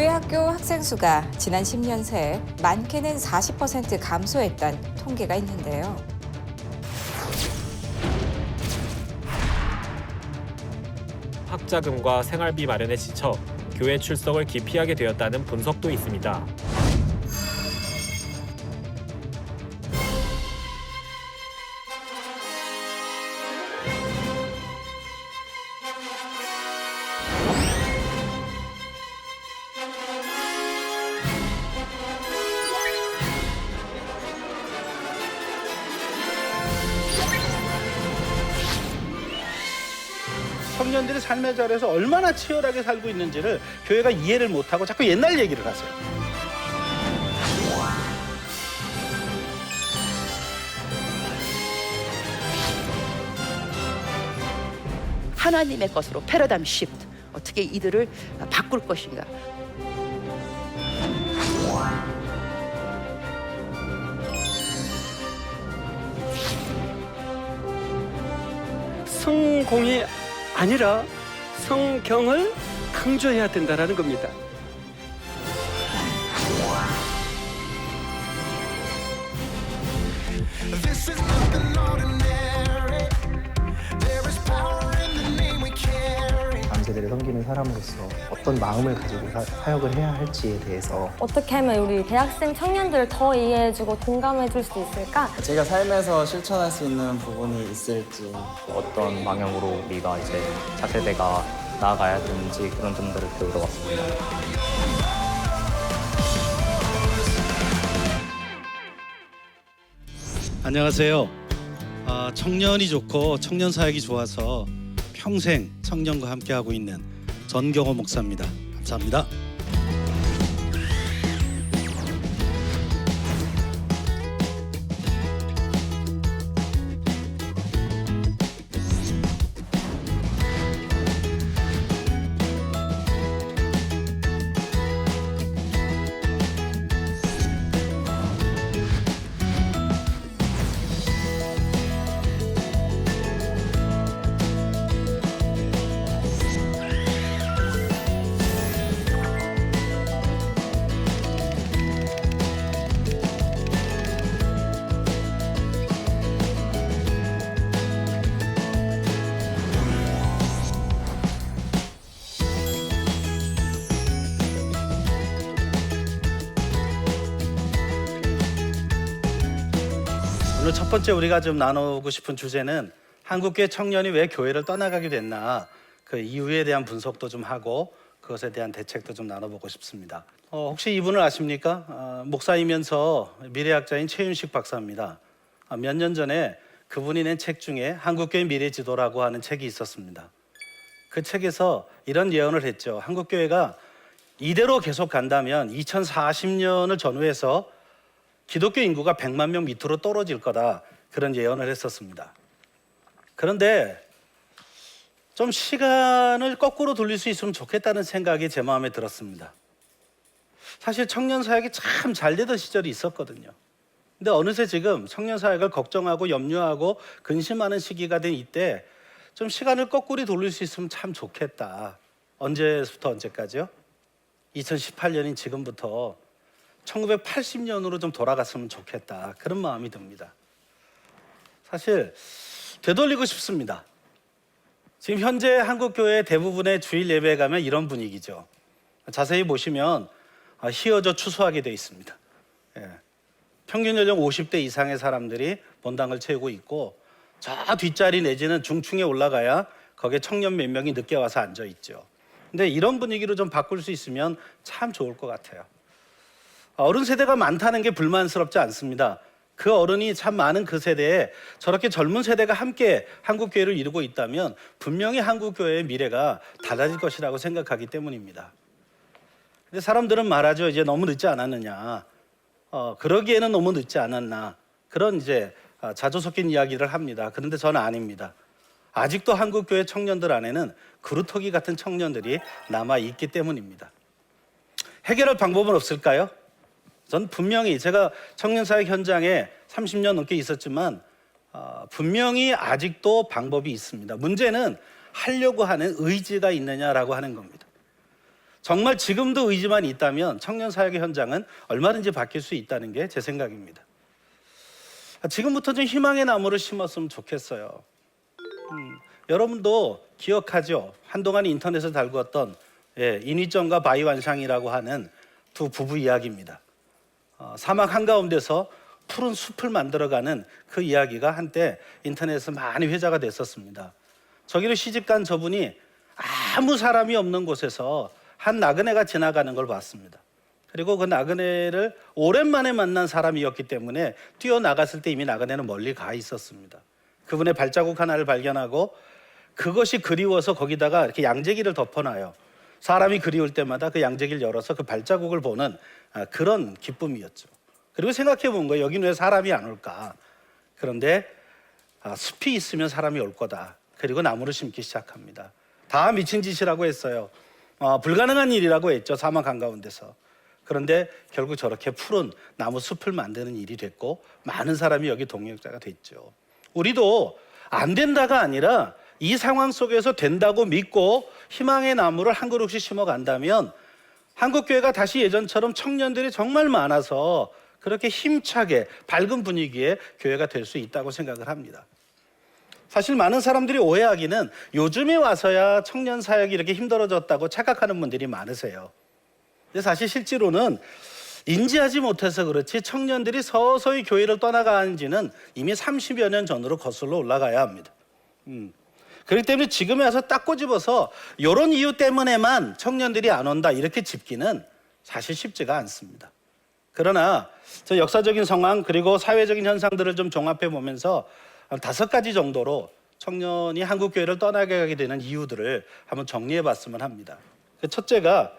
교회 학교 학생 수가 지난 10년 새 많게는 40% 감소했다는 통계가 있는데요. 학자금과 생활비 마련에 지쳐 교회 출석을 기피하게 되었다는 분석도 있습니다. 청년들이 삶의 자리에서 얼마나 치열하게 살고 있는지를 교회가 이해를 못하고 자꾸 옛날 얘기를 하세요. 하나님의 것으로 패러다임 시프트, 어떻게 이들을 바꿀 것인가. 성공이 아니라 성경을 강조해야 된다는 겁니다. 남자들을 섬기는 사람으로서 어떤 마음을 가지고 사역을 해야 할지에 대해서 어떻게 하면 우리 대학생 청년들을 더 이해해주고 공감해줄 수 있을까? 제가 삶에서 실천할 수 있는 부분이 있을지, 어떤 방향으로 우리가 이제 차세대가 나아가야 되는지 그런 점들을 배우러 왔습니다. 안녕하세요. 청년이 좋고 청년 사역이 좋아서 평생 청년과 함께하고 있는 전경호 목사입니다. 감사합니다. 오늘 첫 번째 우리가 좀 나누고 싶은 주제는 한국교회 청년이 왜 교회를 떠나가게 됐나, 그 이유에 대한 분석도 좀 하고 그것에 대한 대책도 좀 나눠보고 싶습니다. 혹시 이분을 아십니까? 목사이면서 미래학자인 최윤식 박사입니다. 몇 년 전에 그분이 낸 책 중에 한국교회 미래지도라고 하는 책이 있었습니다. 그 책에서 이런 예언을 했죠. 한국교회가 이대로 계속 간다면 2040년을 전후해서 기독교 인구가 100만 명 밑으로 떨어질 거다, 그런 예언을 했었습니다. 그런데 좀 시간을 거꾸로 돌릴 수 있으면 좋겠다는 생각이 제 마음에 들었습니다. 사실 청년 사역이 참 잘 되던 시절이 있었거든요. 근데 어느새 지금 청년 사역을 걱정하고 염려하고 근심하는 시기가 된 이때 좀 시간을 거꾸로 돌릴 수 있으면 참 좋겠다. 언제부터 언제까지요? 2018년인 지금부터 1980년으로 좀 돌아갔으면 좋겠다, 그런 마음이 듭니다. 사실 되돌리고 싶습니다. 지금 현재 한국교회 대부분의 주일 예배에 가면 이런 분위기죠. 자세히 보시면 휘어져 추수하게 돼 있습니다. 평균 연령 50대 이상의 사람들이 본당을 채우고 있고, 저 뒷자리 내지는 중층에 올라가야 거기에 청년 몇 명이 늦게 와서 앉아 있죠. 근데 이런 분위기로 좀 바꿀 수 있으면 참 좋을 것 같아요. 어른 세대가 많다는 게 불만스럽지 않습니다. 그 어른이 참 많은 그 세대에 저렇게 젊은 세대가 함께 한국교회를 이루고 있다면 분명히 한국교회의 미래가 달라질 것이라고 생각하기 때문입니다. 근데 사람들은 말하죠. 이제 너무 늦지 않았느냐. 그러기에는 너무 늦지 않았나. 그런 이제 자조 섞인 이야기를 합니다. 그런데 저는 아닙니다. 아직도 한국교회 청년들 안에는 그루터기 같은 청년들이 남아있기 때문입니다. 해결할 방법은 없을까요? 전 분명히 제가 청년사역 현장에 30년 넘게 있었지만 분명히 아직도 방법이 있습니다. 문제는 하려고 하는 의지가 있느냐라고 하는 겁니다. 정말 지금도 의지만 있다면 청년 사역의 현장은 얼마든지 바뀔 수 있다는 게 제 생각입니다. 지금부터 좀 희망의 나무를 심었으면 좋겠어요. 여러분도 기억하죠? 한동안 인터넷에 달구었던 인위정과 바이완샹이라고 하는 두 부부 이야기입니다. 사막 한가운데서 푸른 숲을 만들어가는 그 이야기가 한때 인터넷에서 많이 회자가 됐었습니다. 저기로 시집간 저분이 아무 사람이 없는 곳에서 한 나그네가 지나가는 걸 봤습니다. 그리고 그 나그네를 오랜만에 만난 사람이었기 때문에 뛰어나갔을 때 이미 나그네는 멀리 가 있었습니다. 그분의 발자국 하나를 발견하고 그것이 그리워서 거기다가 이렇게 양재기를 덮어놔요. 사람이 그리울 때마다 그 양재기를 열어서 그 발자국을 보는 그런 기쁨이었죠. 그리고 생각해 본 거예요. 여기는 왜 사람이 안 올까? 그런데 숲이 있으면 사람이 올 거다. 그리고 나무를 심기 시작합니다. 다 미친 짓이라고 했어요. 불가능한 일이라고 했죠. 사막 한가운데서. 그런데 결국 저렇게 푸른 나무 숲을 만드는 일이 됐고 많은 사람이 여기 동역자가 됐죠. 우리도 안 된다가 아니라 이 상황 속에서 된다고 믿고 희망의 나무를 한 그룹씩 심어간다면 한국교회가 다시 예전처럼 청년들이 정말 많아서 그렇게 힘차게 밝은 분위기의 교회가 될 수 있다고 생각을 합니다. 사실 많은 사람들이 오해하기는 요즘에 와서야 청년 사역이 이렇게 힘들어졌다고 착각하는 분들이 많으세요. 근데 사실 실제로는 인지하지 못해서 그렇지 청년들이 서서히 교회를 떠나가는 지는 이미 30여 년 전으로 거슬러 올라가야 합니다. 그렇기 때문에 지금에 와서 딱 꼬집어서 이런 이유 때문에만 청년들이 안 온다 이렇게 짚기는 사실 쉽지가 않습니다. 그러나 저 역사적인 상황 그리고 사회적인 현상들을 좀 종합해 보면서 5가지 정도로 청년이 한국 교회를 떠나게 하게 되는 이유들을 한번 정리해 봤으면 합니다. 첫째가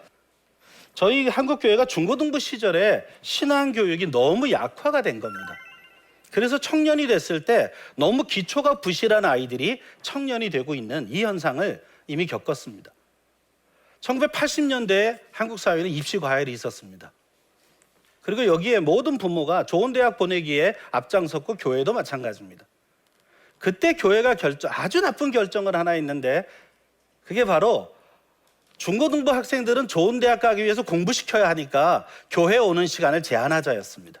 저희 한국 교회가 중고등부 시절에 신앙 교육이 너무 약화가 된 겁니다. 그래서 청년이 됐을 때 너무 기초가 부실한 아이들이 청년이 되고 있는 이 현상을 이미 겪었습니다. 1980년대에 한국 사회는 입시 과열이 있었습니다. 그리고 여기에 모든 부모가 좋은 대학 보내기에 앞장섰고 교회도 마찬가지입니다. 그때 교회가 아주 나쁜 결정을 하나 했는데 그게 바로 중고등부 학생들은 좋은 대학 가기 위해서 공부시켜야 하니까 교회에 오는 시간을 제한하자였습니다.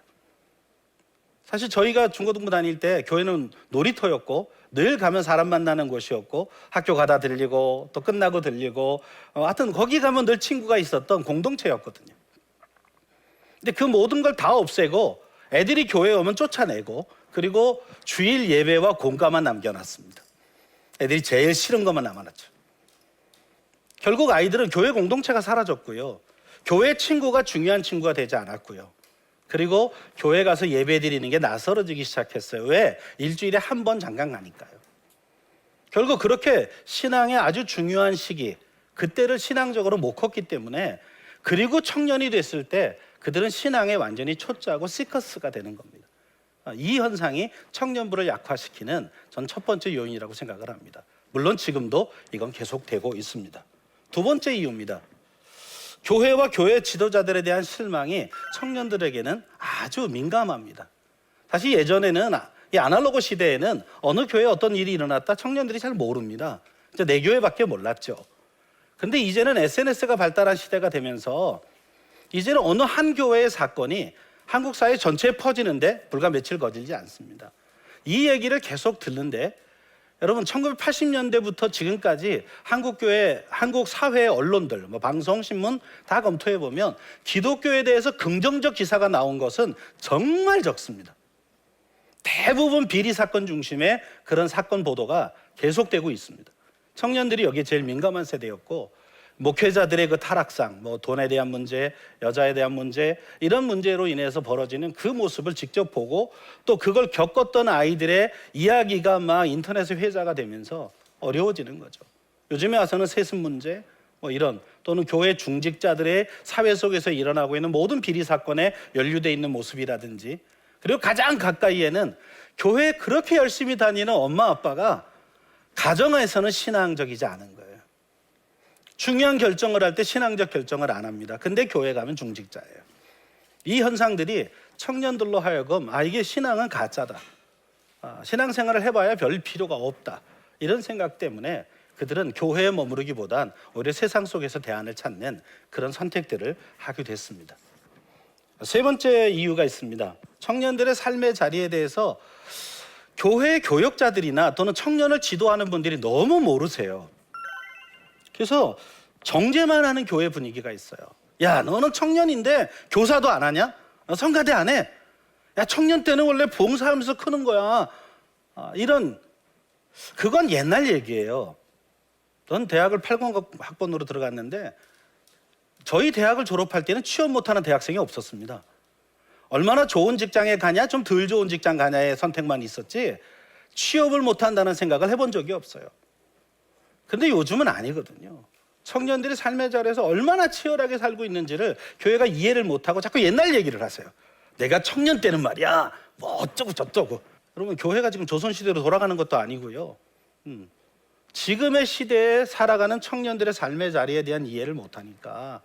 사실 저희가 중고등부 다닐 때 교회는 놀이터였고 늘 가면 사람 만나는 곳이었고 학교 가다 들리고 또 끝나고 들리고 하여튼 거기 가면 늘 친구가 있었던 공동체였거든요. 근데 그 모든 걸 다 없애고 애들이 교회에 오면 쫓아내고 그리고 주일 예배와 공과만 남겨놨습니다. 애들이 제일 싫은 것만 남아놨죠. 결국 아이들은 교회 공동체가 사라졌고요. 교회 친구가 중요한 친구가 되지 않았고요. 그리고 교회 가서 예배 드리는 게 낯설어지기 시작했어요. 왜? 일주일에 한 번 잠깐 가니까요. 결국 그렇게 신앙의 아주 중요한 시기, 그때를 신앙적으로 못 컸기 때문에 그리고 청년이 됐을 때 그들은 신앙에 완전히 초짜고 시커스가 되는 겁니다. 이 현상이 청년부를 약화시키는 전 첫 번째 요인이라고 생각을 합니다. 물론 지금도 이건 계속되고 있습니다. 두 번째 이유입니다. 교회와 교회 지도자들에 대한 실망이 청년들에게는 아주 민감합니다. 사실 예전에는 이 아날로그 시대에는 어느 교회에 어떤 일이 일어났다 청년들이 잘 모릅니다. 내 교회밖에 몰랐죠. 근데 이제는 SNS가 발달한 시대가 되면서 이제는 어느 한 교회의 사건이 한국 사회 전체에 퍼지는데 불과 며칠 거슬지 않습니다. 이 얘기를 계속 듣는데 여러분 1980년대부터 지금까지 한국 교회, 한국 사회 언론들, 방송, 신문 다 검토해 보면 기독교에 대해서 긍정적 기사가 나온 것은 정말 적습니다. 대부분 비리 사건 중심의 그런 사건 보도가 계속되고 있습니다. 청년들이 여기에 제일 민감한 세대였고 목회자들의 그 타락상, 돈에 대한 문제, 여자에 대한 문제 이런 문제로 인해서 벌어지는 그 모습을 직접 보고 또 그걸 겪었던 아이들의 이야기가 막 인터넷에 회자가 되면서 어려워지는 거죠. 요즘에 와서는 세습 문제 이런 또는 교회 중직자들의 사회 속에서 일어나고 있는 모든 비리 사건에 연루되어 있는 모습이라든지 그리고 가장 가까이에는 교회에 그렇게 열심히 다니는 엄마 아빠가 가정에서는 신앙적이지 않은 거예요. 중요한 결정을 할 때 신앙적 결정을 안 합니다. 근데 교회 가면 중직자예요. 이 현상들이 청년들로 하여금 이게 신앙은 가짜다. 신앙생활을 해봐야 별 필요가 없다. 이런 생각 때문에 그들은 교회에 머무르기보단 오히려 세상 속에서 대안을 찾는 그런 선택들을 하게 됐습니다. 세 번째 이유가 있습니다. 청년들의 삶의 자리에 대해서 교회 교역자들이나 또는 청년을 지도하는 분들이 너무 모르세요. 그래서 정죄만 하는 교회 분위기가 있어요. 야, 너는 청년인데 교사도 안 하냐? 성가대 안 해? 야, 청년 때는 원래 봉사하면서 크는 거야. 이런, 그건 옛날 얘기예요. 전 대학을 80학번으로 들어갔는데 저희 대학을 졸업할 때는 취업 못하는 대학생이 없었습니다. 얼마나 좋은 직장에 가냐, 좀 덜 좋은 직장 가냐의 선택만 있었지 취업을 못한다는 생각을 해본 적이 없어요. 근데 요즘은 아니거든요. 청년들이 삶의 자리에서 얼마나 치열하게 살고 있는지를 교회가 이해를 못하고 자꾸 옛날 얘기를 하세요. 내가 청년 때는 말이야 뭐 어쩌고 저쩌고. 여러분, 교회가 지금 조선시대로 돌아가는 것도 아니고요. 지금의 시대에 살아가는 청년들의 삶의 자리에 대한 이해를 못하니까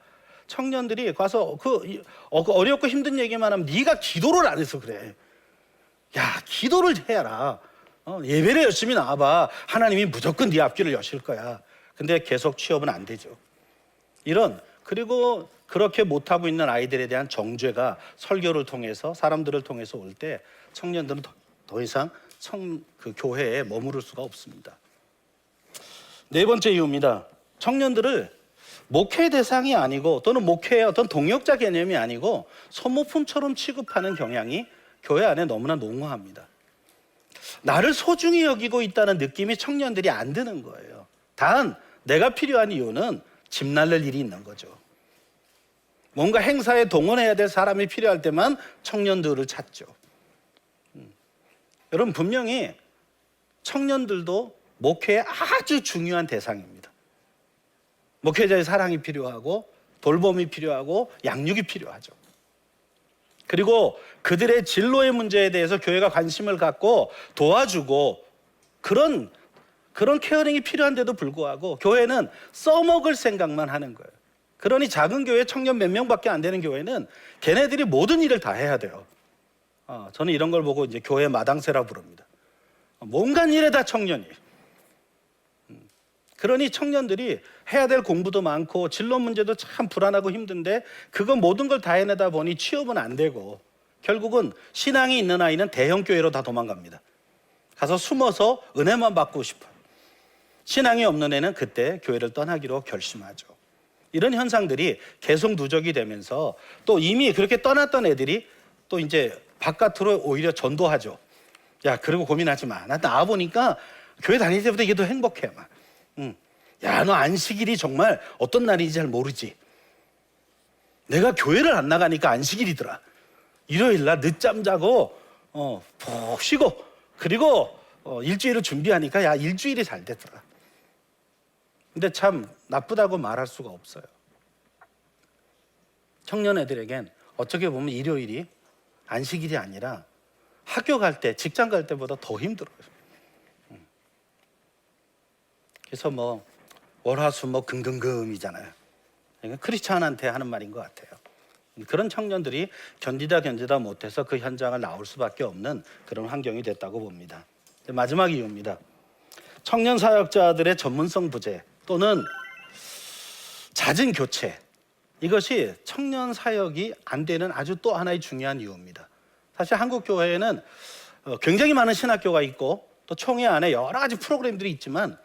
청년들이 가서 그 어렵고 힘든 얘기만 하면 네가 기도를 안 해서 그래. 야, 기도를 해라. 예배를 열심히 나와봐. 하나님이 무조건 네 앞길을 여실 거야. 근데 계속 취업은 안 되죠. 그리고 그렇게 못하고 있는 아이들에 대한 정죄가 설교를 통해서 사람들을 통해서 올 때 청년들은 더 이상 그 교회에 머무를 수가 없습니다. 네 번째 이유입니다. 청년들을 목회 대상이 아니고 또는 목회의 어떤 동역자 개념이 아니고 소모품처럼 취급하는 경향이 교회 안에 너무나 농후합니다. 나를 소중히 여기고 있다는 느낌이 청년들이 안 드는 거예요. 단 내가 필요한 이유는 집 날릴 일이 있는 거죠. 뭔가 행사에 동원해야 될 사람이 필요할 때만 청년들을 찾죠. 여러분, 분명히 청년들도 목회의 아주 중요한 대상입니다. 목회자의 사랑이 필요하고 돌봄이 필요하고 양육이 필요하죠. 그리고 그들의 진로의 문제에 대해서 교회가 관심을 갖고 도와주고 그런 케어링이 필요한데도 불구하고 교회는 써먹을 생각만 하는 거예요. 그러니 작은 교회 청년 몇 명밖에 안 되는 교회는 걔네들이 모든 일을 다 해야 돼요. 저는 이런 걸 보고 이제 교회 마당새라 부릅니다. 뭔가 일에 다 청년이. 그러니 청년들이 해야 될 공부도 많고 진로 문제도 참 불안하고 힘든데 그거 모든 걸 다 해내다 보니 취업은 안 되고 결국은 신앙이 있는 아이는 대형 교회로 다 도망갑니다. 가서 숨어서 은혜만 받고 싶어요. 신앙이 없는 애는 그때 교회를 떠나기로 결심하죠. 이런 현상들이 계속 누적이 되면서 또 이미 그렇게 떠났던 애들이 또 이제 바깥으로 오히려 전도하죠. 야, 그리고 고민하지 마. 나 나와보니까 교회 다닐 때보다 이게 더 행복해. 막. 야, 너 안식일이 정말 어떤 날인지 잘 모르지. 내가 교회를 안 나가니까 안식일이더라. 일요일 날 늦잠 자고 푹 쉬고 그리고 일주일을 준비하니까 야, 일주일이 잘 되더라. 근데 참 나쁘다고 말할 수가 없어요. 청년 애들에겐 어떻게 보면 일요일이 안식일이 아니라 학교 갈 때, 직장 갈 때보다 더 힘들어요. 그래서 뭐 월화수 뭐 금금금이잖아요. 그러니까 크리스찬한테 하는 말인 것 같아요. 그런 청년들이 견디다 못해서 그 현장을 나올 수밖에 없는 그런 환경이 됐다고 봅니다. 마지막 이유입니다. 청년 사역자들의 전문성 부재 또는 잦은 교체, 이것이 청년 사역이 안 되는 아주 또 하나의 중요한 이유입니다. 사실 한국 교회에는 굉장히 많은 신학교가 있고 또 총회 안에 여러 가지 프로그램들이 있지만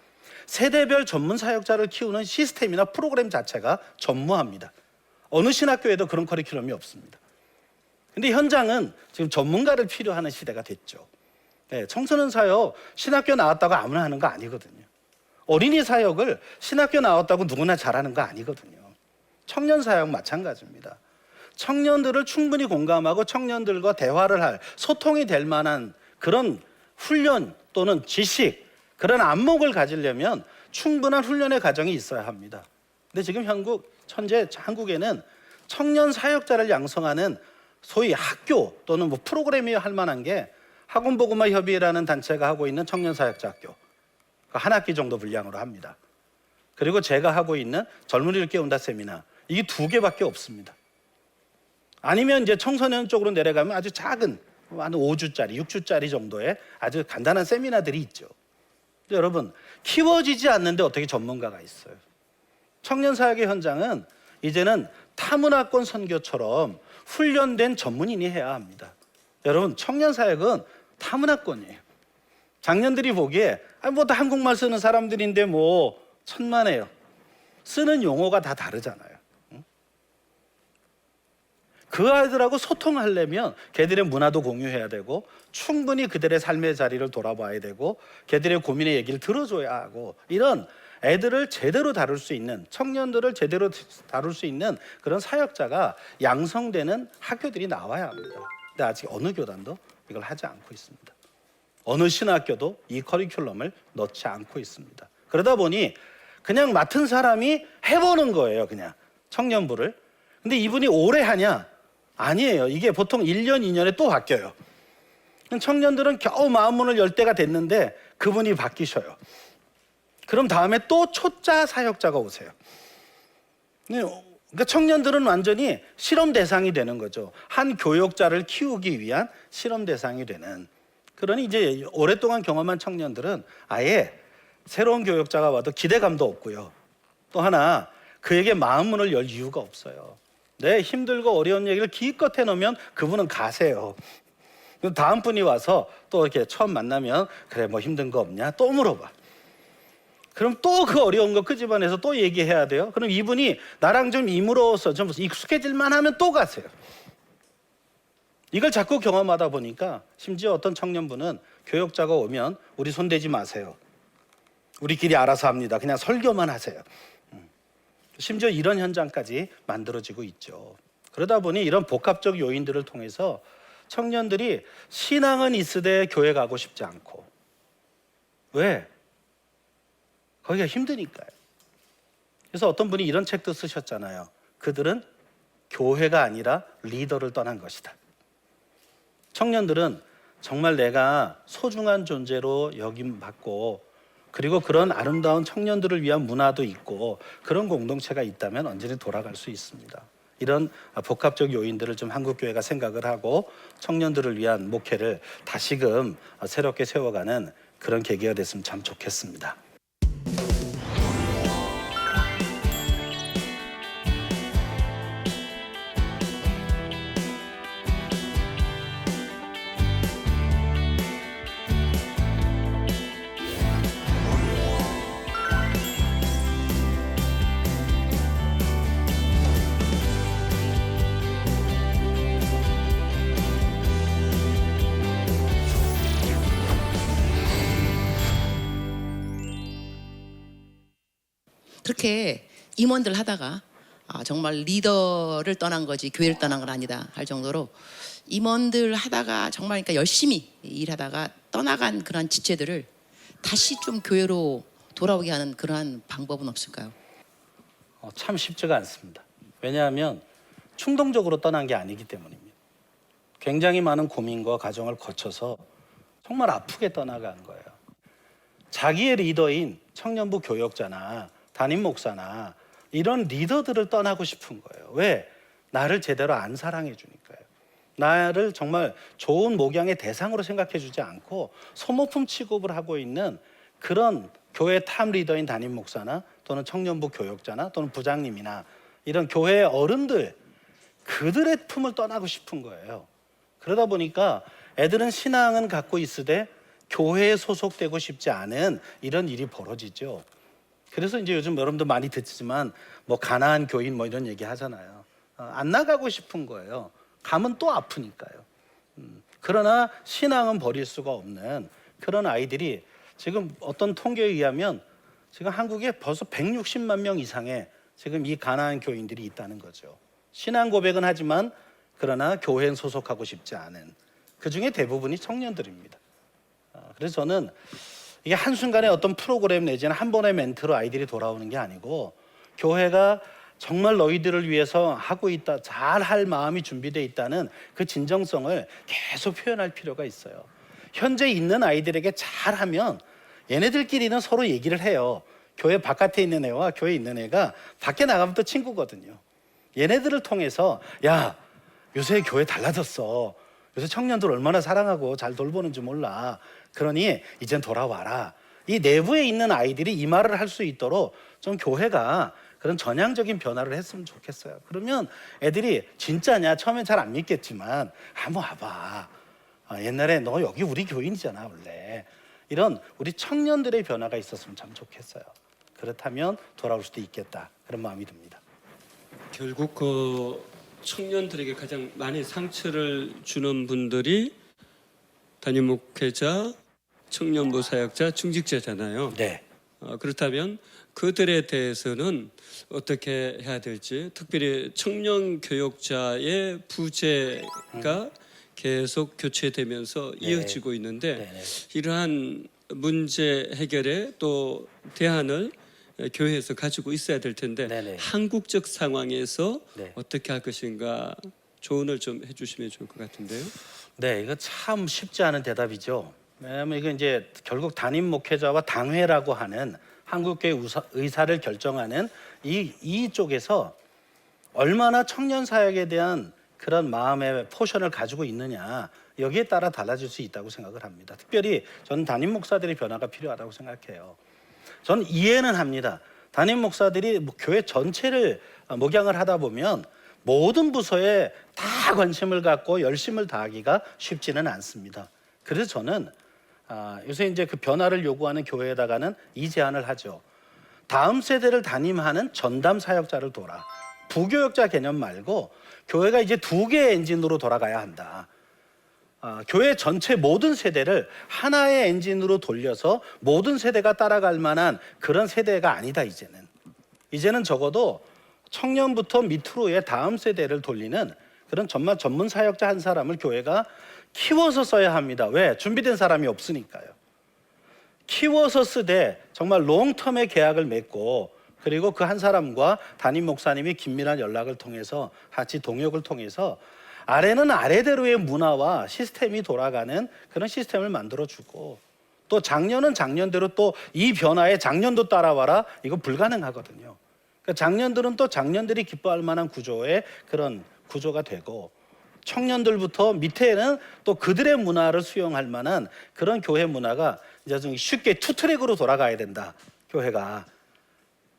세대별 전문 사역자를 키우는 시스템이나 프로그램 자체가 전무합니다. 어느 신학교에도 그런 커리큘럼이 없습니다. 근데 현장은 지금 전문가를 필요하는 시대가 됐죠. 네, 청소년 사역 신학교 나왔다고 아무나 하는 거 아니거든요. 어린이 사역을 신학교 나왔다고 누구나 잘하는 거 아니거든요. 청년 사역 마찬가지입니다. 청년들을 충분히 공감하고 청년들과 대화를 할 소통이 될 만한 그런 훈련 또는 지식, 그런 안목을 가지려면 충분한 훈련의 과정이 있어야 합니다. 근데 지금 현재 한국에는 청년 사역자를 양성하는 소위 학교 또는 뭐 프로그램이 할 만한 게 학원복음화 협의회라는 단체가 하고 있는 청년 사역자 학교, 한 학기 정도 분량으로 합니다. 그리고 제가 하고 있는 젊은이를 깨운다 세미나, 이게 2개밖에 없습니다. 아니면 이제 청소년 쪽으로 내려가면 아주 작은 한 5주짜리, 6주짜리 정도의 아주 간단한 세미나들이 있죠. 여러분, 키워지지 않는데 어떻게 전문가가 있어요? 청년 사역의 현장은 이제는 타문화권 선교처럼 훈련된 전문인이 해야 합니다. 여러분, 청년 사역은 타문화권이에요. 장년들이 보기에 뭐 다 한국말 쓰는 사람들인데 뭐 천만에요. 쓰는 용어가 다 다르잖아요. 그 아이들하고 소통하려면 걔들의 문화도 공유해야 되고 충분히 그들의 삶의 자리를 돌아봐야 되고 걔들의 고민의 얘기를 들어줘야 하고 이런 애들을 제대로 다룰 수 있는, 청년들을 제대로 다룰 수 있는 그런 사역자가 양성되는 학교들이 나와야 합니다. 근데 아직 어느 교단도 이걸 하지 않고 있습니다. 어느 신학교도 이 커리큘럼을 넣지 않고 있습니다. 그러다 보니 그냥 맡은 사람이 해보는 거예요. 그냥 청년부를. 근데 이분이 오래 하냐? 아니에요. 이게 보통 1년, 2년에 또 바뀌어요. 청년들은 겨우 마음문을 열 때가 됐는데 그분이 바뀌셔요. 그럼 다음에 또 초짜 사역자가 오세요. 그러니까 청년들은 완전히 실험 대상이 되는 거죠. 한 교역자를 키우기 위한 실험 대상이 되는. 그러니 이제 오랫동안 경험한 청년들은 아예 새로운 교역자가 와도 기대감도 없고요. 또 하나 그에게 마음문을 열 이유가 없어요. 내 힘들고 어려운 얘기를 기껏 해놓으면 그분은 가세요. 다음 분이 와서 또 이렇게 처음 만나면 그래 뭐 힘든 거 없냐 또 물어봐. 그럼 또 그 어려운 거 끄집어내서 또 얘기해야 돼요. 그럼 이분이 나랑 좀 이물어서 좀 익숙해질만 하면 또 가세요. 이걸 자꾸 경험하다 보니까 심지어 어떤 청년분은 교역자가 오면 우리 손대지 마세요. 우리끼리 알아서 합니다. 그냥 설교만 하세요. 심지어 이런 현장까지 만들어지고 있죠. 그러다 보니 이런 복합적 요인들을 통해서 청년들이 신앙은 있으되 교회 가고 싶지 않고. 왜? 거기가 힘드니까요. 그래서 어떤 분이 이런 책도 쓰셨잖아요. 그들은 교회가 아니라 리더를 떠난 것이다. 청년들은 정말 내가 소중한 존재로 여김받고 그리고 그런 아름다운 청년들을 위한 문화도 있고 그런 공동체가 있다면 언제든 돌아갈 수 있습니다. 이런 복합적 요인들을 좀 한국교회가 생각을 하고 청년들을 위한 목회를 다시금 새롭게 세워가는 그런 계기가 됐으면 참 좋겠습니다. 그렇게 임원들 하다가 정말 리더를 떠난 거지 교회를 떠난 건 아니다 할 정도로 임원들 하다가 정말 그러니까 열심히 일하다가 떠나간 그런 지체들을 다시 좀 교회로 돌아오게 하는 그러한 방법은 없을까요? 참 쉽지가 않습니다. 왜냐하면 충동적으로 떠난 게 아니기 때문입니다. 굉장히 많은 고민과 과정을 거쳐서 정말 아프게 떠나간 거예요. 자기의 리더인 청년부 교역자나 담임 목사나 이런 리더들을 떠나고 싶은 거예요. 왜? 나를 제대로 안 사랑해 주니까요. 나를 정말 좋은 목양의 대상으로 생각해 주지 않고 소모품 취급을 하고 있는 그런 교회 탑 리더인 담임 목사나 또는 청년부 교역자나 또는 부장님이나 이런 교회의 어른들 그들의 품을 떠나고 싶은 거예요. 그러다 보니까 애들은 신앙은 갖고 있으되 교회에 소속되고 싶지 않은 이런 일이 벌어지죠. 그래서 이제 요즘 여러분도 많이 듣지만 뭐 가난한 교인 뭐 이런 얘기 하잖아요. 안 나가고 싶은 거예요. 가면 또 아프니까요. 그러나 신앙은 버릴 수가 없는 그런 아이들이 지금 어떤 통계에 의하면 지금 한국에 벌써 160만 명 이상의 지금 이 가난한 교인들이 있다는 거죠. 신앙 고백은 하지만 그러나 교회엔 소속하고 싶지 않은 그중에 대부분이 청년들입니다. 그래서 저는 이게 한순간에 어떤 프로그램 내지는 한 번의 멘트로 아이들이 돌아오는 게 아니고 교회가 정말 너희들을 위해서 하고 있다, 잘할 마음이 준비되어 있다는 그 진정성을 계속 표현할 필요가 있어요. 현재 있는 아이들에게 잘하면 얘네들끼리는 서로 얘기를 해요. 교회 바깥에 있는 애와 교회에 있는 애가 밖에 나가면 또 친구거든요. 얘네들을 통해서 야, 요새 교회 달라졌어. 요새 청년들 얼마나 사랑하고 잘 돌보는지 몰라. 그러니 이젠 돌아와라. 이 내부에 있는 아이들이 이 말을 할 수 있도록 좀 교회가 그런 전향적인 변화를 했으면 좋겠어요. 그러면 애들이 진짜냐 처음엔 잘 안 믿겠지만 한번 와봐. 옛날에 너 여기 우리 교인이잖아 원래. 이런 우리 청년들의 변화가 있었으면 참 좋겠어요. 그렇다면 돌아올 수도 있겠다 그런 마음이 듭니다. 결국 그 청년들에게 가장 많이 상처를 주는 분들이 담임 목회자, 청년부 사역자, 중직자잖아요. 네. 그렇다면 그들에 대해서는 어떻게 해야 될지, 특별히 청년 교육자의 부재가 계속 교체되면서 이어지고 있는데 네네. 이러한 문제 해결에 또 대안을 교회에서 가지고 있어야 될 텐데 네네. 한국적 상황에서 네. 어떻게 할 것인가 조언을 좀 해주시면 좋을 것 같은데요. 네, 이거 참 쉽지 않은 대답이죠. 왜냐하면 이거 이제 결국 담임 목회자와 당회라고 하는 한국교회 의사를 결정하는 이쪽에서 얼마나 청년 사역에 대한 그런 마음의 포션을 가지고 있느냐 여기에 따라 달라질 수 있다고 생각을 합니다. 특별히 저는 담임 목사들의 변화가 필요하다고 생각해요. 저는 이해는 합니다. 담임 목사들이 교회 전체를 목양을 하다 보면 모든 부서에 다 관심을 갖고 열심을 다하기가 쉽지는 않습니다. 그래서 저는 요새 이제 그 변화를 요구하는 교회에다가는 이 제안을 하죠. 다음 세대를 담임하는 전담 사역자를 둬라. 부교역자 개념 말고 교회가 이제 2개의 엔진으로 돌아가야 한다. 교회 전체 모든 세대를 하나의 엔진으로 돌려서 모든 세대가 따라갈 만한 그런 세대가 아니다 이제는. 이제는 적어도 청년부터 밑으로의 다음 세대를 돌리는 그런 정말 전문 사역자 한 사람을 교회가 키워서 써야 합니다. 왜? 준비된 사람이 없으니까요. 키워서 쓰되 정말 롱텀의 계약을 맺고 그리고 그 한 사람과 담임 목사님이 긴밀한 연락을 통해서 같이 동역을 통해서 아래는 아래대로의 문화와 시스템이 돌아가는 그런 시스템을 만들어주고 또 작년은 작년대로 또 이 변화에 작년도 따라와라 이거 불가능하거든요. 그러니까 작년들은 또 작년들이 기뻐할 만한 구조의 그런 구조가 되고 청년들부터 밑에는 또 그들의 문화를 수용할 만한 그런 교회 문화가 이제 좀 쉽게 투트랙으로 돌아가야 된다. 교회가.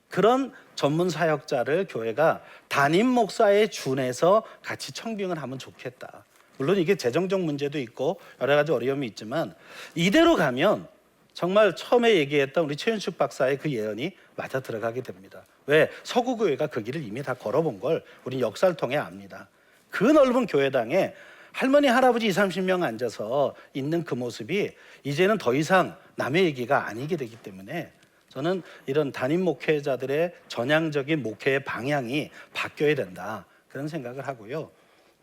그런 전문 사역자를 교회가 담임 목사에 준해서 같이 청빙을 하면 좋겠다. 물론 이게 재정적 문제도 있고 여러 가지 어려움이 있지만 이대로 가면 정말 처음에 얘기했던 우리 최윤식 박사의 그 예언이 맞아 들어가게 됩니다. 왜? 서구교회가 그 길을 이미 다 걸어본 걸 우리 역사를 통해 압니다. 그 넓은 교회당에 할머니, 할아버지 20, 30명 앉아서 있는 그 모습이 이제는 더 이상 남의 얘기가 아니게 되기 때문에 저는 이런 담임 목회자들의 전향적인 목회의 방향이 바뀌어야 된다. 그런 생각을 하고요.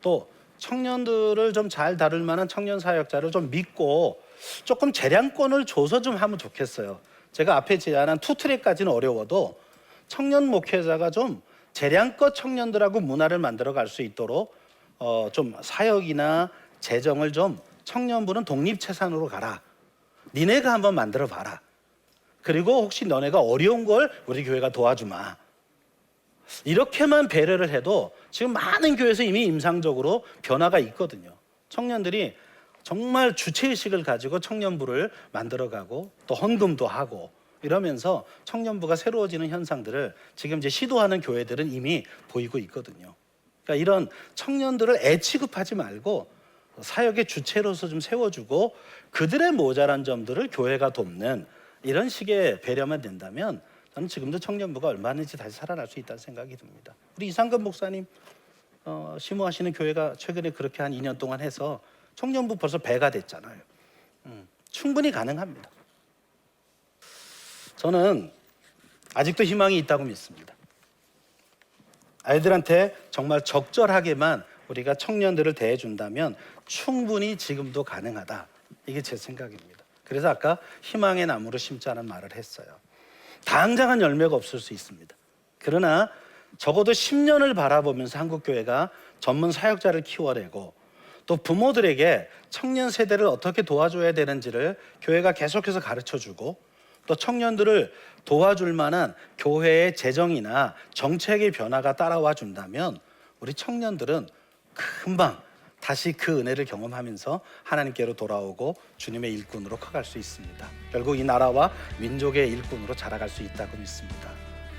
또 청년들을 좀 잘 다룰 만한 청년 사역자를 좀 믿고 조금 재량권을 줘서 좀 하면 좋겠어요. 제가 앞에 제안한 투트랙까지는 어려워도 청년 목회자가 좀 재량껏 청년들하고 문화를 만들어 갈 수 있도록 좀 사역이나 재정을 좀 청년부는 독립채산으로 가라. 니네가 한번 만들어 봐라. 그리고 혹시 너네가 어려운 걸 우리 교회가 도와주마. 이렇게만 배려를 해도 지금 많은 교회에서 이미 임상적으로 변화가 있거든요. 청년들이 정말 주체의식을 가지고 청년부를 만들어가고 또 헌금도 하고 이러면서 청년부가 새로워지는 현상들을 지금 이제 시도하는 교회들은 이미 보이고 있거든요. 그러니까 이런 청년들을 애취급하지 말고 사역의 주체로서 좀 세워주고 그들의 모자란 점들을 교회가 돕는 이런 식의 배려만 된다면 저는 지금도 청년부가 얼마든지 다시 살아날 수 있다는 생각이 듭니다. 우리 이상근 목사님 심호하시는 교회가 최근에 그렇게 한 2년 동안 해서 청년부 벌써 배가 됐잖아요. 충분히 가능합니다. 저는 아직도 희망이 있다고 믿습니다. 아이들한테 정말 적절하게만 우리가 청년들을 대해준다면 충분히 지금도 가능하다. 이게 제 생각입니다. 그래서 아까 희망의 나무를 심자는 말을 했어요. 당장은 열매가 없을 수 있습니다. 그러나 적어도 10년을 바라보면서 한국교회가 전문 사역자를 키워내고 또 부모들에게 청년 세대를 어떻게 도와줘야 되는지를 교회가 계속해서 가르쳐주고 또 청년들을 도와줄 만한 교회의 재정이나 정책의 변화가 따라와 준다면 우리 청년들은 금방 다시 그 은혜를 경험하면서 하나님께로 돌아오고 주님의 일꾼으로 커갈 수 있습니다. 결국 이 나라와 민족의 일꾼으로 자라갈 수 있다고 믿습니다.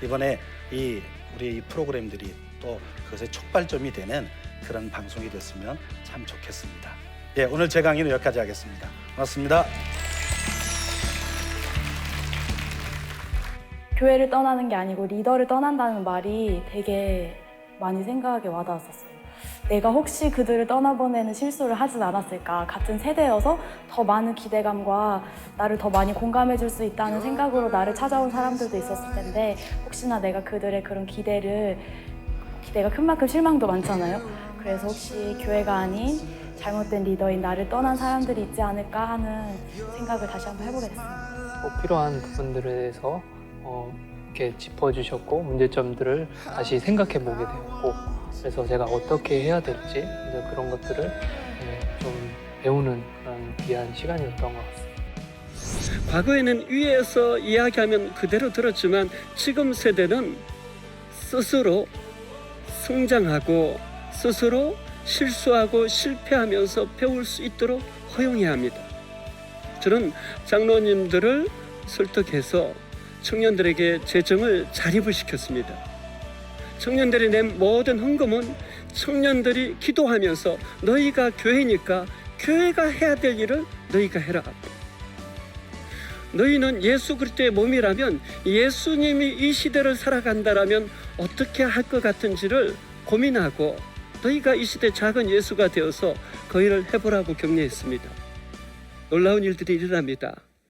이번에 우리 이 프로그램들이 또 그것의 촉발점이 되는 그런 방송이 됐으면 참 좋겠습니다. 예, 오늘 제 강의는 여기까지 하겠습니다. 고맙습니다. 교회를 떠나는 게 아니고 리더를 떠난다는 말이 되게 많이 생각에 와닿았었어요. 내가 혹시 그들을 떠나보내는 실수를 하진 않았을까? 같은 세대여서 더 많은 기대감과 나를 더 많이 공감해 줄 수 있다는 생각으로 나를 찾아온 사람들도 있었을 텐데 혹시나 내가 그들의 그런 기대가 큰 만큼 실망도 많잖아요. 그래서 혹시 교회가 아닌 잘못된 리더인 나를 떠난 사람들이 있지 않을까 하는 생각을 다시 한번 해보게 됐습니다. 필요한 부분들에 대해서 이렇게 짚어주셨고 문제점들을 다시 생각해 보게 되었고 그래서 제가 어떻게 해야 될지 그런 것들을 좀 배우는 그런 귀한 시간이었던 것 같습니다. 과거에는 위에서 이야기하면 그대로 들었지만 지금 세대는 스스로 성장하고 스스로 실수하고 실패하면서 배울 수 있도록 허용해야 합니다. 저는 장로님들을 설득해서 청년들에게 재정을 자립을 시켰습니다. 청년들이 낸 모든 헌금은 청년들이 기도하면서 너희가 교회니까 교회가 해야 될 일을 너희가 해라. 너희는 예수 그리스도의 몸이라면 예수님이 이 시대를 살아간다라면 어떻게 할 것 같은지를 고민하고 너희가 이 시대 작은 예수가 되어서 그 일을 해보라고 격려했습니다. 놀라운 일들이 일어납니다.